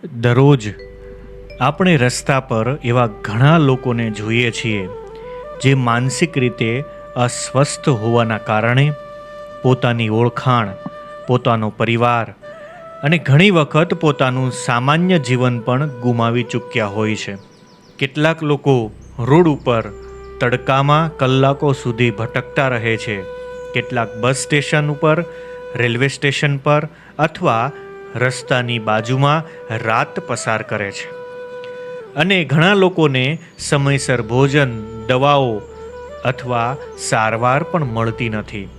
દરરોજ આપણે રસ્તા પર એવા ઘણા લોકોને જોઈએ છીએ જે માનસિક રીતે અસ્વસ્થ હોવાના કારણે પોતાની ઓળખાણ, પોતાનો પરિવાર અને ઘણી વખત પોતાનું સામાન્ય જીવન પણ ગુમાવી ચૂક્યા હોય છે. કેટલાક લોકો રોડ ઉપર તડકામાં કલાકો સુધી ભટકતા રહે છે. કેટલાક બસ સ્ટેશન ઉપર, રેલવે સ્ટેશન પર અથવા રસ્તાની બાજુમાં રાત પસાર કરે છે. અને ઘણા લોકોને સમયસર ભોજન, દવાઓ અથવા સારવાર પણ મળતી નથી.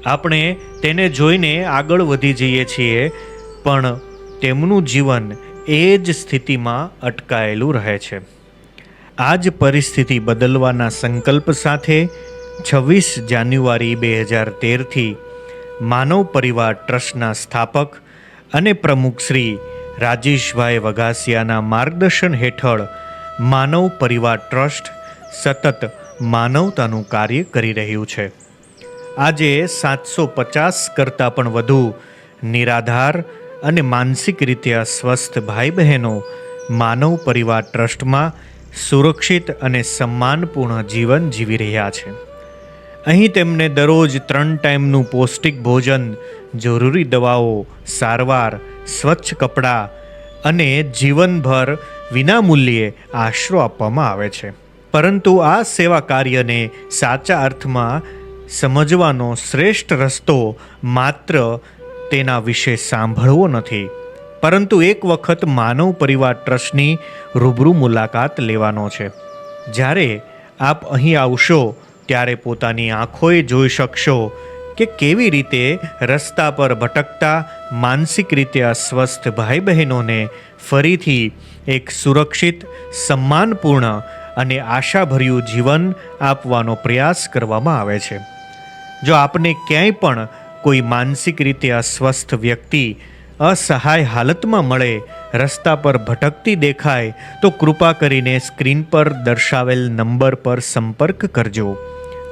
આપણે તેને જોઈને આગળ વધી જઈએ છીએ, પણ તેમનું જીવન એ જ સ્થિતિમાં અટકાયેલું રહે છે. આ જ પરિસ્થિતિ બદલવાના સંકલ્પ સાથે 26 જાન્યુઆરી 2013થી માનવ પરિવાર ટ્રસ્ટના સ્થાપક અને પ્રમુખ શ્રી રાજેશભાઈ વઘાસિયાના માર્ગદર્શન હેઠળ માનવ પરિવાર ટ્રસ્ટ સતત માનવતાનું કાર્ય કરી રહ્યું છે. આજે 750 કરતાં પણ વધુ નિરાધાર અને માનસિક રીતે અસ્વસ્થ ભાઈ બહેનો માનવ પરિવાર ટ્રસ્ટમાં સુરક્ષિત અને સન્માનપૂર્ણ જીવન જીવી રહ્યા છે. અહીં તેમને દરરોજ 3 ટાઈમનું પૌષ્ટિક ભોજન, જરૂરી દવાઓ, સારવાર, સ્વચ્છ કપડાં અને જીવનભર વિનામૂલ્યે આશરો આપવામાં આવે છે. પરંતુ આ સેવા કાર્યને સાચા અર્થમાં સમજવાનો શ્રેષ્ઠ રસ્તો માત્ર તેના વિશે સાંભળવો નથી, પરંતુ એક વખત માનવ પરિવાર ટ્રસ્ટની રૂબરૂ મુલાકાત લેવાનો છે. જ્યારે આપ અહીં આવશો ત્યારે પોતાની આંખોએ જોઈ શકશો કે કેવી રીતે રસ્તા પર ભટકતા માનસિક રીતે અસ્વસ્થ ભાઈ બહેનોને ફરીથી એક સુરક્ષિત, સન્માનપૂર્ણ અને આશાભર્યું જીવન આપવાનો પ્રયાસ કરવામાં આવે છે. જો આપને ક્યાંય પણ કોઈ માનસિક રીતે અસ્વસ્થ વ્યક્તિ અસહાય હાલતમાં મળે, રસ્તા પર ભટકતી દેખાય, તો કૃપા કરીને સ્ક્રીન પર દર્શાવેલ નંબર પર સંપર્ક કરજો.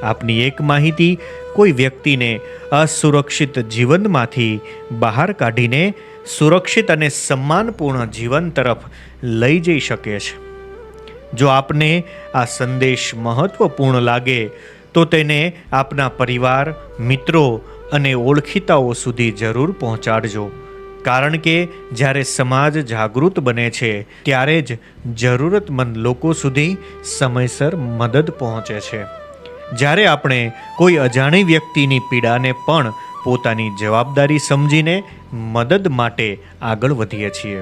આપની એક માહિતી કોઈ વ્યક્તિને અસુરક્ષિત જીવનમાંથી બહાર કાઢીને સુરક્ષિત અને સન્માનપૂર્ણ જીવન તરફ લઈ જઈ શકે છે. જો આપને આ સંદેશ મહત્વપૂર્ણ લાગે તો તેને આપના પરિવાર, મિત્રો અને ઓળખીતાઓ સુધી જરૂર પહોંચાડજો. કારણ કે જ્યારે સમાજ જાગૃત બને છે ત્યારે જ જરૂરતમંદ લોકો સુધી સમયસર મદદ પહોંચે છે. જ્યારે આપણે કોઈ અજાણી વ્યક્તિની પીડાને પણ પોતાની જવાબદારી સમજીને મદદ માટે આગળ વધીએ છીએ.